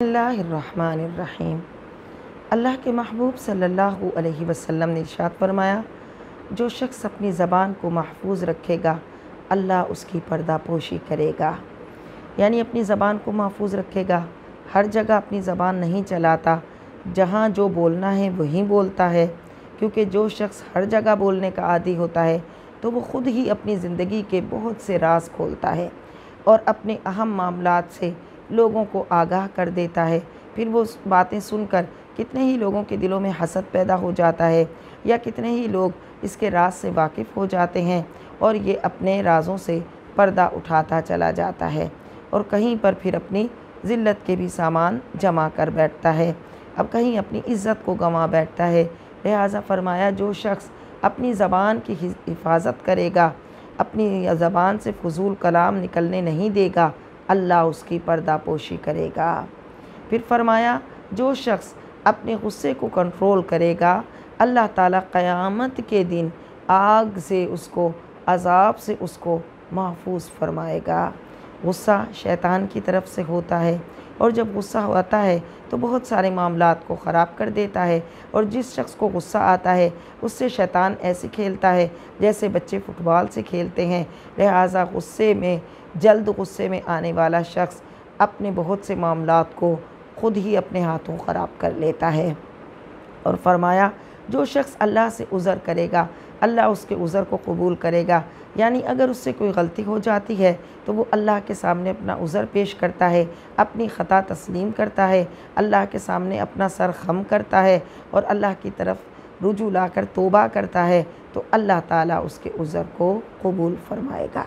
बिस्मिल्लाहिर्रहमानिर्रहीम। अल्लाह के महबूब सल्लल्लाहु अलैहि वसल्लम ने इरशाद फरमाया, जो शख्स अपनी ज़बान को महफूज रखेगा अल्लाह उसकी पर्दापोशी करेगा। यानी अपनी ज़बान को महफूज रखेगा, हर जगह अपनी ज़बान नहीं चलाता, जहाँ जो बोलना है वही बोलता है, क्योंकि जो शख्स हर जगह बोलने का आदी होता है तो वो ख़ुद ही अपनी ज़िंदगी के बहुत से राज खोलता है और अपने अहम मामलात से लोगों को आगाह कर देता है। फिर वो बातें सुनकर कितने ही लोगों के दिलों में हसद पैदा हो जाता है या कितने ही लोग इसके राज से वाकिफ़ हो जाते हैं और ये अपने राज़ों से पर्दा उठाता चला जाता है और कहीं पर फिर अपनी ज़िल्लत के भी सामान जमा कर बैठता है, अब कहीं अपनी इज़्ज़त को गंवा बैठता है। लिहाजा फरमाया, जो शख्स अपनी ज़बान की हिफाजत करेगा, अपनी ज़बान से फ़ुज़ूल कलाम निकलने नहीं देगा, अल्लाह उसकी पर्दापोशी करेगा। फिर फरमाया, जो शख्स अपने गुस्से को कंट्रोल करेगा, अल्लाह ताला क़यामत के दिन आग से उसको, अज़ाब से उसको महफूज फरमाएगा। गुस्सा शैतान की तरफ से होता है और जब गुस्सा होता है तो बहुत सारे मामलात को ख़राब कर देता है और जिस शख्स को गुस्सा आता है उससे शैतान ऐसे खेलता है जैसे बच्चे फ़ुटबॉल से खेलते हैं। लिहाजा जल्द गुस्से में आने वाला शख्स अपने बहुत से मामलात को ख़ुद ही अपने हाथों ख़राब कर लेता है। और फरमाया, जो शख्स अल्लाह से उज़र करेगा अल्लाह उसके उज़र को कबूल करेगा। यानी अगर उससे कोई गलती हो जाती है तो वो अल्लाह के सामने अपना उज़र पेश करता है, अपनी ख़ता तस्लीम करता है, अल्लाह के सामने अपना सर खम करता है और अल्लाह की तरफ रुजू लाकर तौबा करता है, तो अल्लाह ताला उसके उज़र को कबूल फरमाएगा।